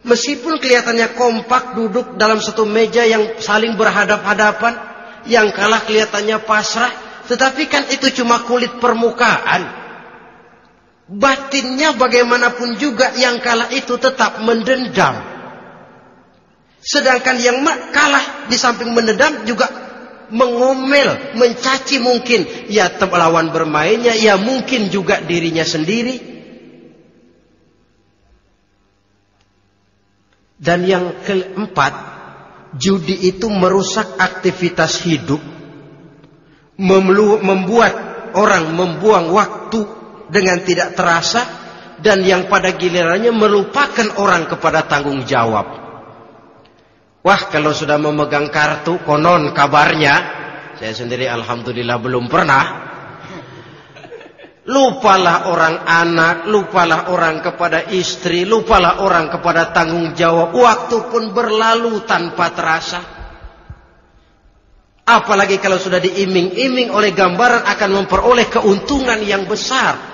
Speaker 1: Meskipun kelihatannya kompak duduk dalam satu meja yang saling berhadap-hadapan, yang kalah kelihatannya pasrah, tetapi kan itu cuma kulit permukaan. Batinnya bagaimanapun juga yang kalah itu tetap mendendam. Sedangkan yang kalah di samping mendendam juga mengomel, mencaci mungkin ya lawan bermainnya, ya mungkin juga dirinya sendiri. Dan yang keempat, judi itu merusak aktivitas hidup, membuat orang membuang waktu dengan tidak terasa, dan yang pada gilirannya melupakan orang kepada tanggung jawab. Wah, kalau sudah memegang kartu, konon kabarnya, saya sendiri alhamdulillah belum pernah, lupalah orang anak, lupalah orang kepada istri, lupalah orang kepada tanggung jawab. Waktu pun berlalu tanpa terasa. Apalagi kalau sudah diiming-iming oleh gambaran akan memperoleh keuntungan yang besar.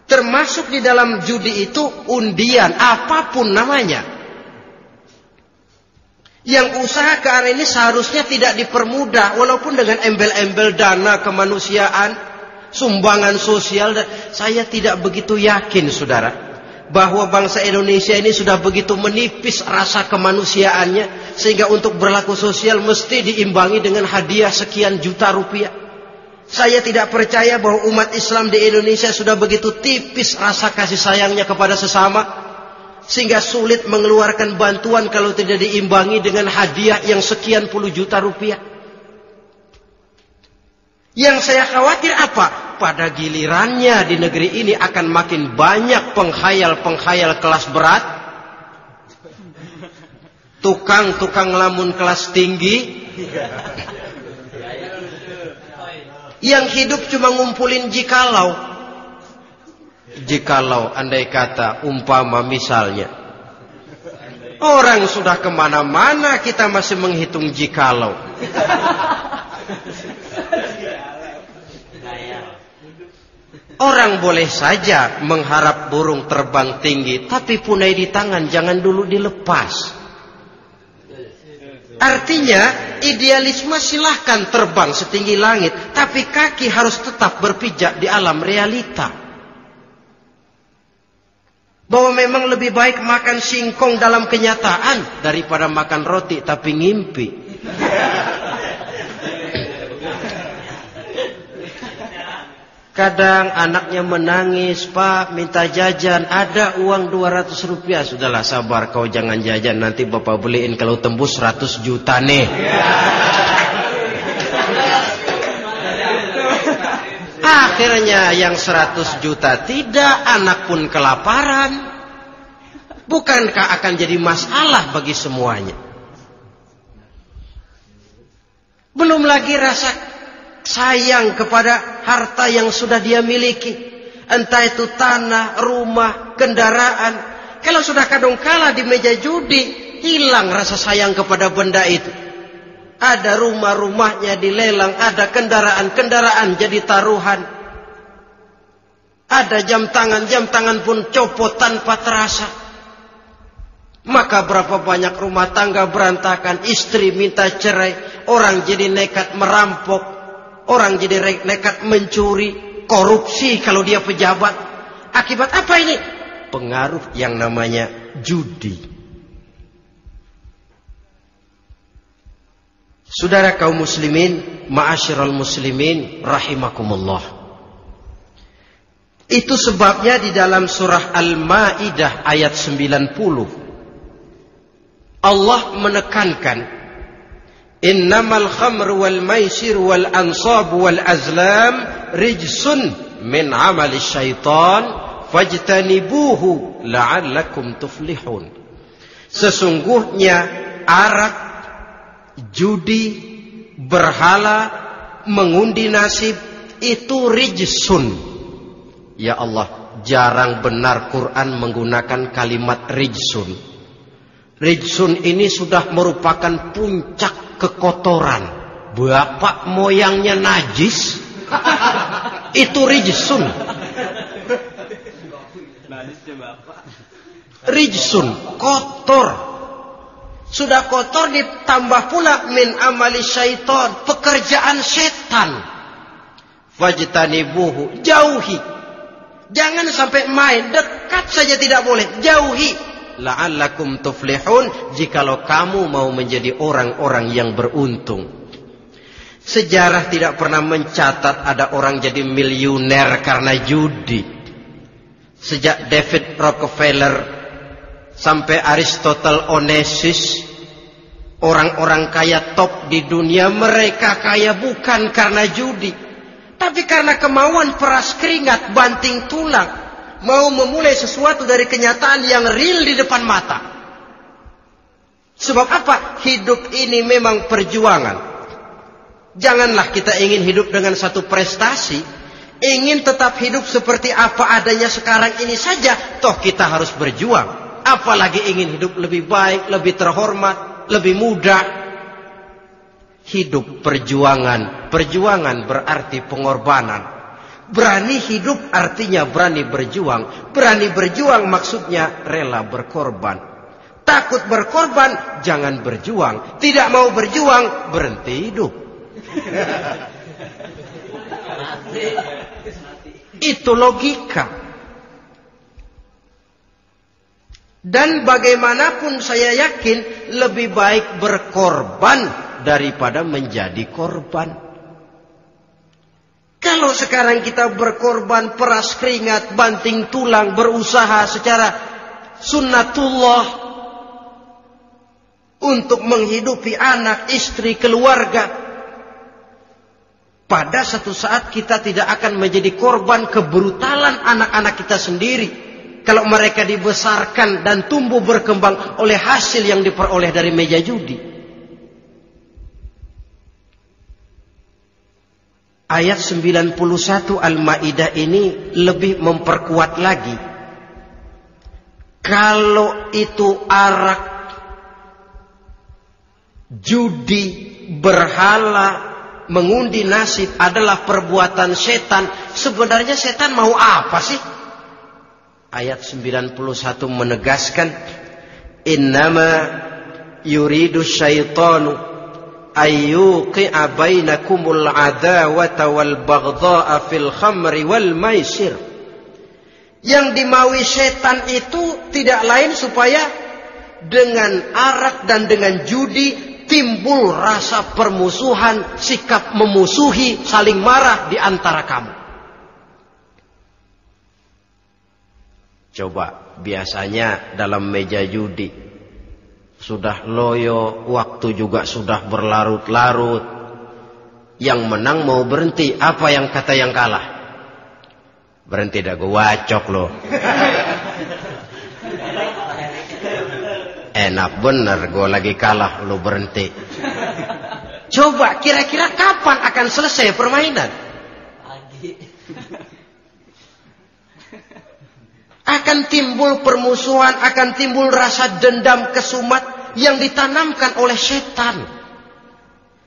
Speaker 1: Termasuk di dalam judi itu undian, apapun namanya. Yang usaha ke arah ini seharusnya tidak dipermudah, walaupun dengan embel-embel dana kemanusiaan, sumbangan sosial. Saya tidak begitu yakin, saudara, bahwa bangsa Indonesia ini sudah begitu menipis rasa kemanusiaannya, sehingga untuk berlaku sosial mesti diimbangi dengan hadiah sekian juta rupiah. Saya tidak percaya bahwa umat Islam di Indonesia sudah begitu tipis rasa kasih sayangnya kepada sesama, sehingga sulit mengeluarkan bantuan kalau tidak diimbangi dengan hadiah yang sekian puluh juta rupiah. Yang saya khawatir apa? Pada gilirannya di negeri ini akan makin banyak penghayal-penghayal kelas berat, tukang-tukang lamun kelas tinggi, yang hidup cuma ngumpulin jikalau. Jikalau, andai kata, umpama misalnya, orang sudah kemana-mana kita masih menghitung jikalau. Orang boleh saja mengharap burung terbang tinggi, tapi punai di tangan jangan dulu dilepas. Artinya, idealisme silahkan terbang setinggi langit, tapi kaki harus tetap berpijak di alam realita. Bahwa memang lebih baik makan singkong dalam kenyataan daripada makan roti tapi ngimpi. Kadang anaknya menangis, Pak minta jajan, ada uang 200 rupiah. Sudahlah sabar, kau jangan jajan, nanti bapak beliin kalau tembus 100 juta nih. Akhirnya yang 100 juta tidak, anak pun kelaparan. Bukankah akan jadi masalah bagi semuanya? Belum lagi rasa sayang kepada harta yang sudah dia miliki, entah itu tanah, rumah, kendaraan. Kalau sudah kadangkala di meja judi, hilang rasa sayang kepada benda itu. Ada rumah-rumahnya dilelang, ada kendaraan-kendaraan jadi taruhan, ada jam tangan pun copot tanpa terasa. Maka berapa banyak rumah tangga berantakan, istri minta cerai, orang jadi nekat merampok, orang jadi nekat mencuri, korupsi kalau dia pejabat. Akibat apa ini? pengaruh yang namanya judi. Saudara kaum muslimin, ma'asyiral muslimin rahimakumullah. Itu sebabnya di dalam surah Al-Maidah ayat 90 Allah menekankan, innamal khamru wal maisir wal ansab wal azlam rijsun min amali syaitan fajtanibuhu la'allakum tuflihun. Sesungguhnya arak, judi, berhala, mengundi nasib itu rijsun. Ya Allah, jarang benar Quran menggunakan kalimat rijsun. Rijsun ini sudah merupakan puncak kekotoran. Bapak moyangnya najis, itu rijsun. Rijsun, kotor. Sudah kotor ditambah pula min amali syaitan, pekerjaan setan. Fajtanibuhu, jauhi. Jangan sampai main, dekat saja tidak boleh, jauhi. La'allakum tuflihun, jikalau kamu mau menjadi orang-orang yang beruntung. Sejarah tidak pernah mencatat ada orang jadi miliuner karena judi. Sejak David Rockefeller sampai Aristotle Onassis, orang-orang kaya top di dunia, mereka kaya bukan karena judi, tapi karena kemauan peras keringat, banting tulang, mau memulai sesuatu dari kenyataan yang real di depan mata. Sebab apa? Hidup ini memang perjuangan. Janganlah kita ingin hidup dengan satu prestasi, ingin tetap hidup seperti apa adanya sekarang ini saja, toh kita harus berjuang. Apalagi ingin hidup lebih baik, lebih terhormat, lebih mudah. Hidup perjuangan. Perjuangan berarti pengorbanan. Berani hidup artinya berani berjuang. Berani berjuang maksudnya rela berkorban. Takut berkorban, jangan berjuang. Tidak mau berjuang, berhenti hidup. Itu logika. Dan bagaimanapun saya yakin lebih baik berkorban daripada menjadi korban. Kalau sekarang kita berkorban, peras keringat, banting tulang, berusaha secara sunnatullah untuk menghidupi anak, istri, keluarga, pada satu saat kita tidak akan menjadi korban kebrutalan anak-anak kita sendiri. Kalau mereka dibesarkan dan tumbuh berkembang oleh hasil yang diperoleh dari meja judi. Ayat 91 Al-Maidah ini lebih memperkuat lagi. Kalau itu arak, judi, berhala, mengundi nasib adalah perbuatan setan, sebenarnya setan mau apa sih? Ayat 91 menegaskan, innama yuridu syaitanu ayyuqi'a bainakumul adawata wal baghdha'a fil khamri wal maisir. Yang dimaui setan itu tidak lain supaya dengan arak dan dengan judi timbul rasa permusuhan, sikap memusuhi, saling marah di antara kamu. Coba, biasanya dalam meja judi sudah loyo, waktu juga sudah berlarut-larut. Yang menang mau berhenti, apa yang kata yang kalah? Berhenti dah, gue wacok loh. Enak bener, gue lagi kalah, lo berhenti. Coba, kira-kira kapan akan selesai permainan? Akan timbul permusuhan, akan timbul rasa dendam kesumat yang ditanamkan oleh setan.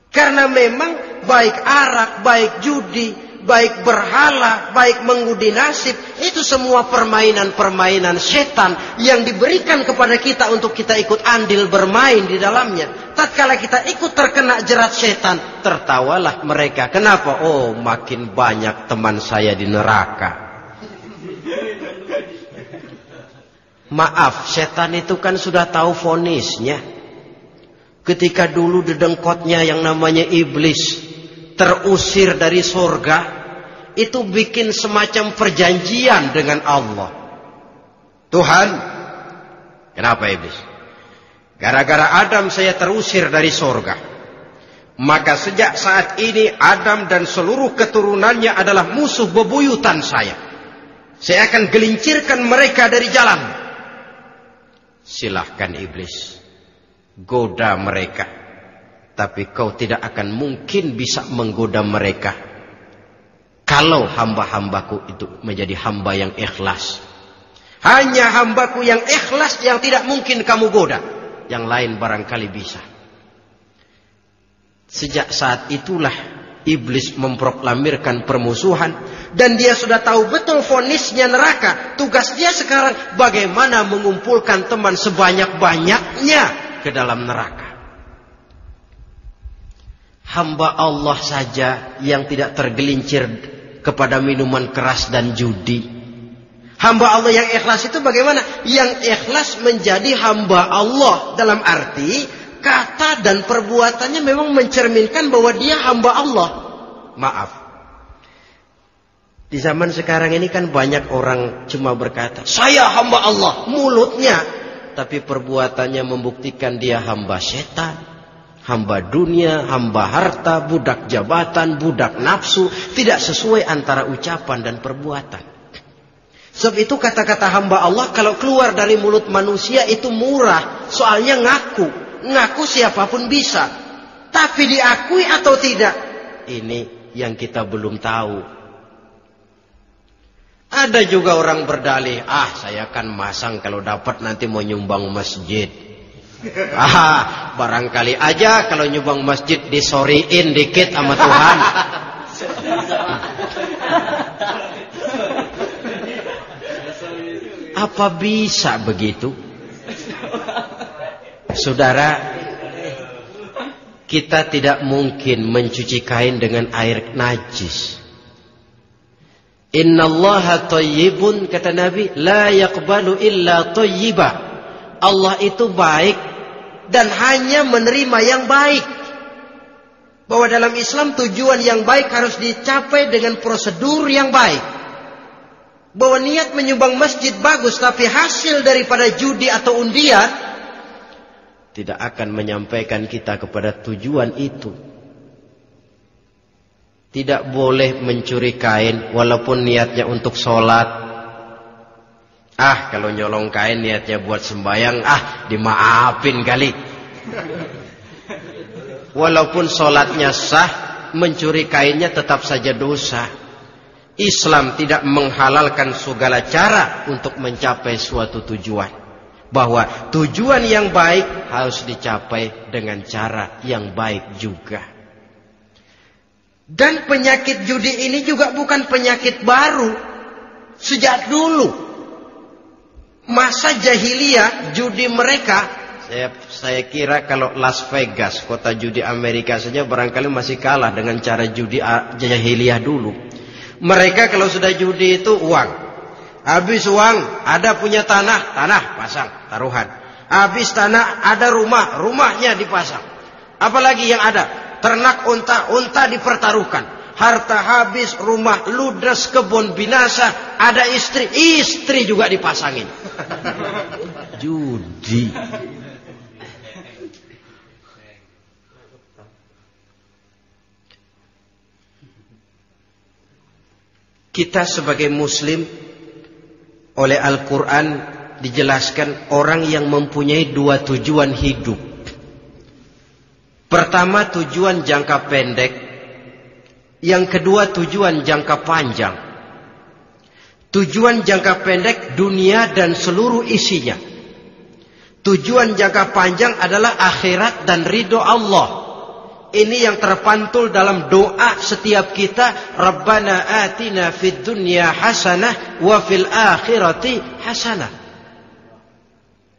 Speaker 1: Karena memang baik arak, baik judi, baik berhala, baik mengundi nasib, itu semua permainan-permainan setan yang diberikan kepada kita untuk kita ikut andil bermain di dalamnya. Tatkala kita ikut terkena jerat setan, tertawalah mereka. Kenapa? Oh, makin banyak teman saya di neraka. Maaf, setan itu kan sudah tahu vonisnya. Ketika dulu dedengkotnya yang namanya iblis terusir dari surga, itu bikin semacam perjanjian dengan Allah. Tuhan, kenapa iblis? Gara-gara Adam saya terusir dari surga. Maka sejak saat ini Adam dan seluruh keturunannya adalah musuh bebuyutan saya. Saya akan gelincirkan mereka dari jalan. Silahkan iblis, goda mereka. Tapi kau tidak akan mungkin bisa menggoda mereka kalau hamba-hambaku itu menjadi hamba yang ikhlas. Hanya hambaku yang ikhlas yang tidak mungkin kamu goda. Yang lain barangkali bisa. Sejak saat itulah iblis memproklamirkan permusuhan. Dan dia sudah tahu betul vonisnya neraka. Tugas dia sekarang bagaimana mengumpulkan teman sebanyak-banyaknya ke dalam neraka. Hamba Allah saja yang tidak tergelincir kepada minuman keras dan judi. Hamba Allah yang ikhlas itu bagaimana? Yang ikhlas menjadi hamba Allah dalam arti kata dan perbuatannya memang mencerminkan bahwa dia hamba Allah. Maaf. Di zaman sekarang ini kan banyak orang cuma berkata, saya hamba Allah, mulutnya. Tapi perbuatannya membuktikan dia hamba setan, hamba dunia, hamba harta, budak jabatan, budak nafsu. Tidak sesuai antara ucapan dan perbuatan. Sebab itu kata-kata hamba Allah kalau keluar dari mulut manusia itu murah. Soalnya ngaku. Ngaku siapapun bisa. Tapi diakui atau tidak? Ini yang kita belum tahu. Ada juga orang berdalih, saya kan masang kalau dapat nanti mau nyumbang masjid. Barangkali aja kalau nyumbang masjid disoriin dikit sama Tuhan. Apa bisa begitu? Saudara, kita tidak mungkin mencuci kain dengan air najis. Innallaha thayyibun, kata Nabi, la yaqbalu illa thayyiba. Allah itu baik dan hanya menerima yang baik. Bahwa dalam Islam tujuan yang baik harus dicapai dengan prosedur yang baik. Bahwa niat menyumbang masjid bagus, tapi hasil daripada judi atau undian tidak akan menyampaikan kita kepada tujuan itu. Tidak boleh mencuri kain walaupun niatnya untuk sholat. Kalau nyolong kain niatnya buat sembahyang, dimaafin kali. Walaupun sholatnya sah, mencuri kainnya tetap saja dosa. Islam tidak menghalalkan segala cara untuk mencapai suatu tujuan. Bahwa tujuan yang baik harus dicapai dengan cara yang baik juga. Dan penyakit judi ini juga bukan penyakit baru. Sejak dulu. Masa jahiliyah judi mereka. Saya kira kalau Las Vegas, kota judi Amerika saja barangkali masih kalah dengan cara judi jahiliyah dulu. Mereka kalau sudah judi itu uang. Habis uang ada punya tanah pasang taruhan. Habis tanah ada rumah, rumahnya dipasang. Apalagi yang ada? Ternak unta dipertaruhkan. Harta habis, rumah ludes, kebun binasa. Ada istri juga dipasangin. Judi. Kita sebagai muslim oleh Al-Quran dijelaskan orang yang mempunyai dua tujuan hidup. Pertama tujuan jangka pendek. Yang kedua tujuan jangka panjang. Tujuan jangka pendek dunia dan seluruh isinya. Tujuan jangka panjang adalah akhirat dan ridho Allah. Ini yang terpantul dalam doa setiap kita. Rabbana atina fid dunya hasanah wa fil akhirati hasanah.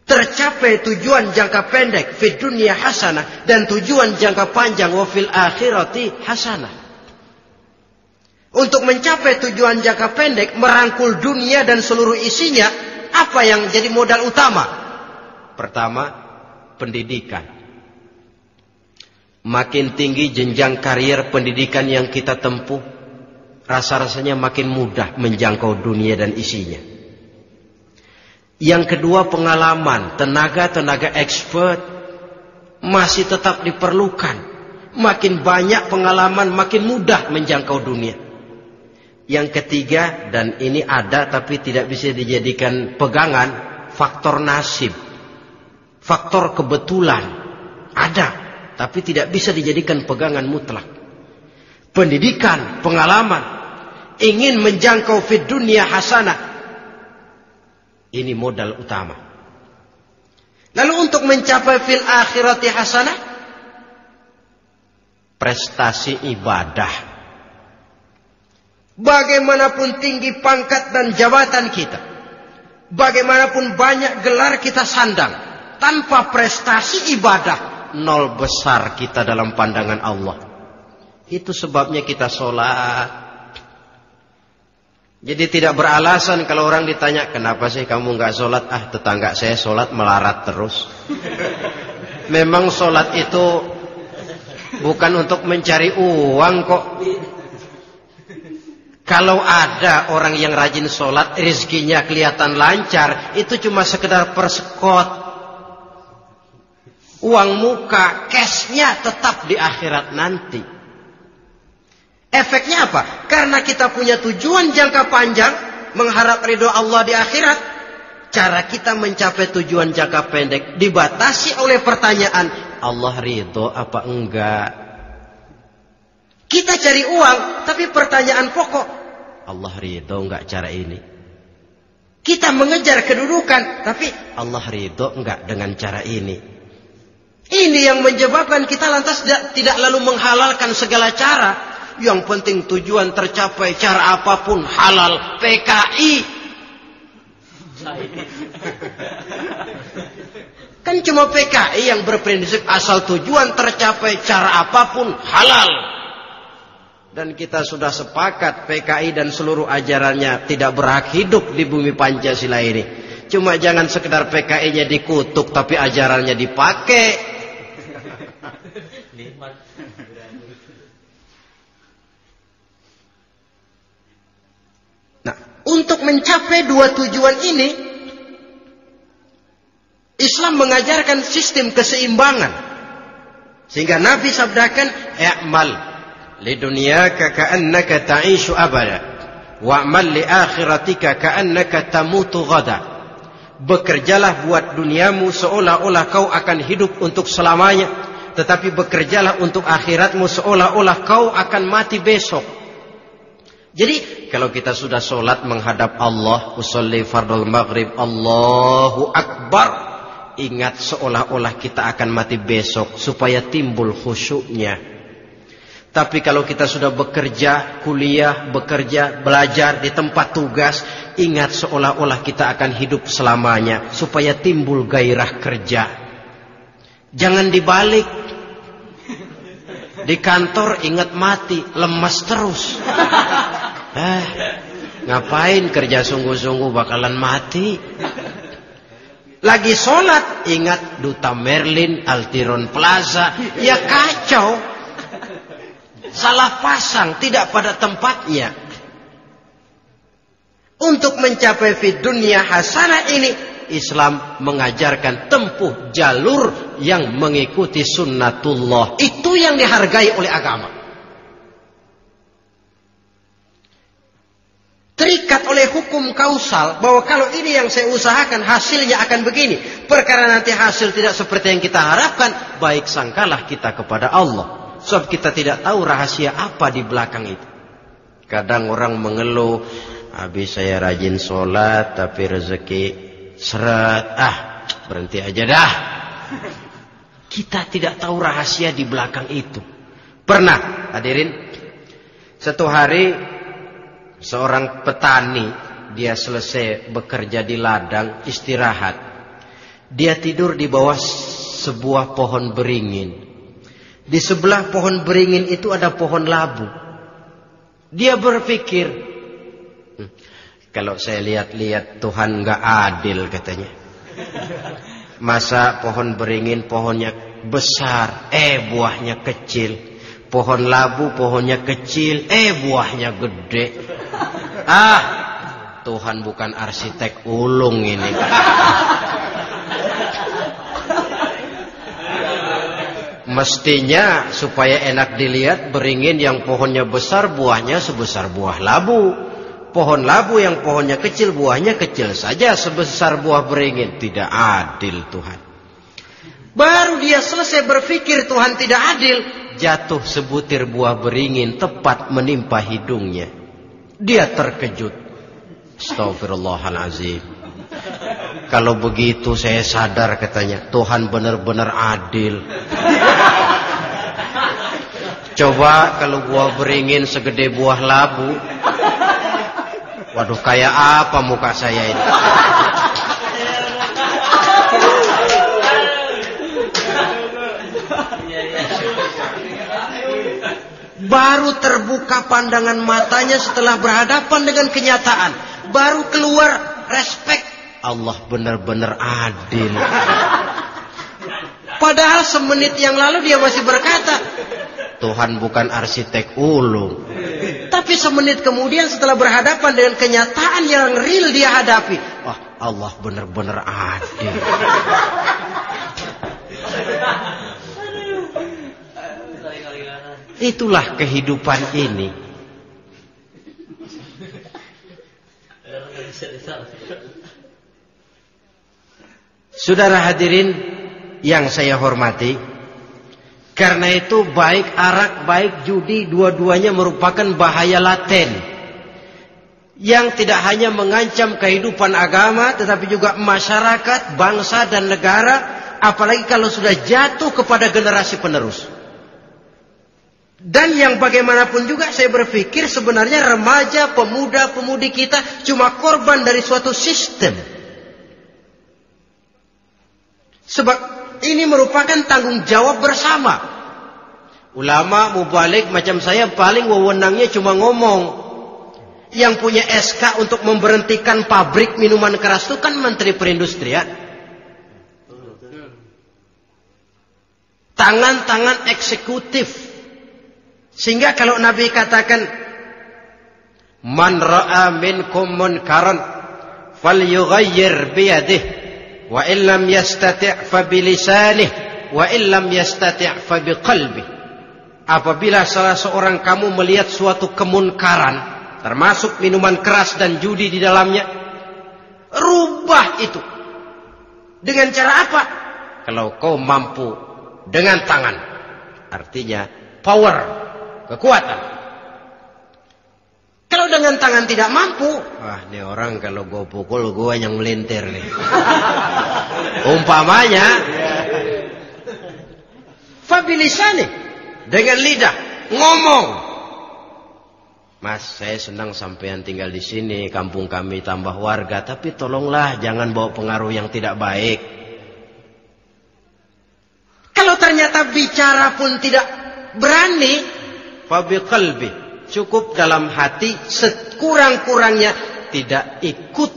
Speaker 1: Tercapai tujuan jangka pendek fid dunya hasanah dan tujuan jangka panjang wa fil akhirati hasanah. Untuk mencapai tujuan jangka pendek merangkul dunia dan seluruh isinya, Apa yang jadi modal utama? Pertama, pendidikan. Makin tinggi jenjang karier pendidikan yang kita tempuh, rasa-rasanya makin mudah menjangkau dunia dan isinya. Yang kedua, pengalaman. Tenaga expert masih tetap diperlukan. Makin banyak pengalaman, makin mudah menjangkau dunia. Yang ketiga, dan ini ada tapi tidak bisa dijadikan pegangan, faktor nasib. Faktor kebetulan. Ada, tapi tidak bisa dijadikan pegangan mutlak. Pendidikan, pengalaman, ingin menjangkau fid dunia hasanah. Ini modal utama. Lalu untuk mencapai fil akhirati hasanah, prestasi ibadah. Bagaimanapun tinggi pangkat dan jabatan kita, bagaimanapun banyak gelar kita sandang, tanpa prestasi ibadah, nol besar kita dalam pandangan Allah. Itu sebabnya kita sholat. Jadi tidak beralasan kalau orang ditanya, kenapa sih kamu nggak sholat? Tetangga saya sholat melarat terus. Memang sholat itu bukan untuk mencari uang kok. Kalau ada orang yang rajin sholat, rezekinya kelihatan lancar, itu cuma sekedar persekot. Uang muka, cashnya tetap di akhirat nanti. Efeknya apa? Karena kita punya tujuan jangka panjang, mengharap ridho Allah di akhirat. Cara kita mencapai tujuan jangka pendek dibatasi oleh pertanyaan, Allah ridho apa enggak? Kita cari uang, tapi pertanyaan pokok, Allah ridho enggak cara ini? Kita mengejar kedudukan, tapi Allah ridho enggak dengan cara ini? Ini yang menyebabkan kita lantas tidak lalu menghalalkan segala cara. Yang penting tujuan tercapai cara apapun halal. PKI. Kan cuma PKI yang berprinsip asal tujuan tercapai cara apapun halal. Dan kita sudah sepakat PKI dan seluruh ajarannya tidak berhak hidup di bumi Pancasila ini. Cuma jangan sekedar PKI-nya dikutuk tapi ajarannya dipakai. Nah, untuk mencapai dua tujuan ini, Islam mengajarkan sistem keseimbangan. Sehingga Nabi sabdakan, "I'mal lidunyaka ka'annaka ta'ishu abada, wa'mal li akhiratika ka'annaka tamutu ghada." Bekerjalah buat duniamu seolah-olah kau akan hidup untuk selamanya, tetapi bekerjalah untuk akhiratmu seolah-olah kau akan mati besok. Jadi kalau kita sudah sholat menghadap Allah, usolli fardul maghrib, Allahu Akbar, ingat seolah-olah kita akan mati besok supaya timbul khusyuknya. Tapi kalau kita sudah bekerja, kuliah, bekerja, belajar di tempat tugas, ingat seolah-olah kita akan hidup selamanya supaya timbul gairah kerja. Jangan dibalik. Di kantor ingat mati, lemas terus. Ngapain kerja sungguh-sungguh bakalan mati. Lagi sholat ingat Duta Merlin, Altiron Plaza, ya kacau. Salah pasang, tidak pada tempatnya. Untuk mencapai fid dunya hasanah ini, Islam mengajarkan tempuh jalur yang mengikuti sunnatullah. Itu yang dihargai oleh agama. Terikat oleh hukum kausal bahwa kalau ini yang saya usahakan hasilnya akan begini. Perkara nanti hasil tidak seperti yang kita harapkan, baik sangkalah kita kepada Allah. Sebab kita tidak tahu rahasia apa di belakang itu. Kadang orang mengeluh, habis saya rajin sholat tapi rezeki seret, berhenti aja dah. Kita tidak tahu rahasia di belakang itu. Pernah, hadirin, satu hari seorang petani, dia selesai bekerja di ladang, istirahat. Dia tidur di bawah sebuah pohon beringin. Di sebelah pohon beringin itu ada pohon labu. Dia berpikir, Kalau saya lihat-lihat Tuhan nggak adil katanya. Masa pohon beringin pohonnya besar, buahnya kecil. Pohon labu pohonnya kecil, buahnya gede. Tuhan bukan arsitek ulung ini. Mestinya supaya enak dilihat, beringin yang pohonnya besar buahnya sebesar buah labu. Pohon labu yang pohonnya kecil buahnya kecil saja sebesar buah beringin. Tidak adil Tuhan. Baru dia selesai berpikir Tuhan tidak adil, jatuh sebutir buah beringin tepat menimpa hidungnya. Dia terkejut. Astagfirullahalazim. Kalau begitu saya sadar katanya, Tuhan benar-benar adil. Coba kalau buah beringin segede buah labu. Waduh, kayak apa muka saya ini? Baru terbuka pandangan matanya setelah berhadapan dengan kenyataan. Baru keluar respek. Allah benar-benar adil. Padahal semenit yang lalu dia masih berkata, Tuhan bukan arsitek ulung. Tapi semenit kemudian setelah berhadapan dengan kenyataan yang real dia hadapi, wah, Allah benar-benar adil. Itulah kehidupan ini. Saudara hadirin yang saya hormati, karena itu baik arak, baik judi, dua-duanya merupakan bahaya laten yang tidak hanya mengancam kehidupan agama, tetapi juga masyarakat, bangsa dan negara, apalagi kalau sudah jatuh kepada generasi penerus. Dan yang bagaimanapun juga saya berpikir sebenarnya remaja, pemuda, pemudi kita cuma korban dari suatu sistem. Sebab ini merupakan tanggung jawab bersama. Ulama mubalik macam saya paling wewenangnya cuma ngomong. Yang punya SK untuk memberhentikan pabrik minuman keras itu kan Menteri Perindustrian. Tangan-tangan eksekutif. Sehingga kalau Nabi katakan, Man ra'a minkum munkaran falyughayyir biyadihi wa illam yastati' fa bilisanih wa illam yastati' fa biqalbih. Apabila salah seorang kamu melihat suatu kemunkaran, termasuk minuman keras dan judi di dalamnya, rubah itu. Dengan cara apa? Kalau kau mampu dengan tangan. Artinya power, kekuatan. Kalau dengan tangan tidak mampu, wah, ini orang kalau gue pukul gue yang melintir nih. Umpamanya, fabilisani, dengan lidah ngomong. Mas, saya senang sampean tinggal di sini, kampung kami tambah warga, tapi tolonglah jangan bawa pengaruh yang tidak baik. Kalau ternyata bicara pun tidak berani, fabiqalbi, cukup dalam hati, sekurang-kurangnya tidak ikut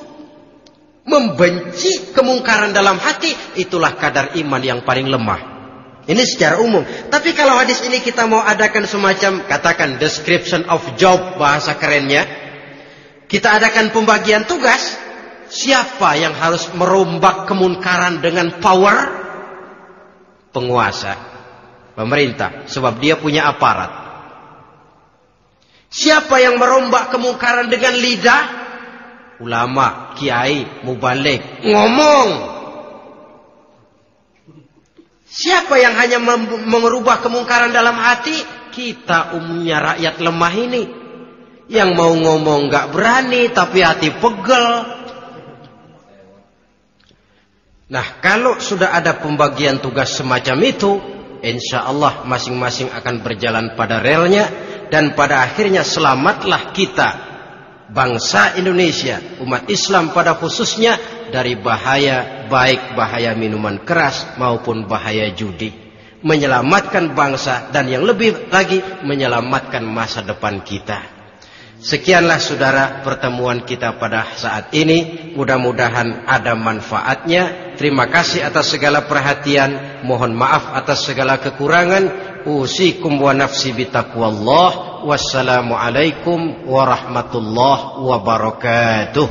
Speaker 1: membenci kemungkaran dalam hati. Itulah kadar iman yang paling lemah. Ini secara umum. Tapi kalau hadis ini kita mau adakan semacam, katakan description of job, bahasa kerennya, kita adakan pembagian tugas. Siapa yang harus merombak kemungkaran dengan power? Penguasa, pemerintah, sebab dia punya aparat. Siapa yang merombak kemungkaran dengan lidah? Ulama, kiai, mubalik, ngomong. Siapa yang hanya merubah kemungkaran dalam hati? Kita umumnya rakyat lemah ini. Yang mau ngomong gak berani, tapi hati pegel. Nah, kalau sudah ada pembagian tugas semacam itu, insya Allah masing-masing akan berjalan pada relnya. Dan pada akhirnya selamatlah kita, bangsa Indonesia, umat Islam pada khususnya, dari bahaya, baik bahaya minuman keras maupun bahaya judi. Menyelamatkan bangsa dan yang lebih lagi menyelamatkan masa depan kita. Sekianlah saudara pertemuan kita pada saat ini. Mudah-mudahan ada manfaatnya. Terima kasih atas segala perhatian. Mohon maaf atas segala kekurangan. Usikum wa nafsi bitaqwallah. Wassalamualaikum warahmatullahi wabarakatuh.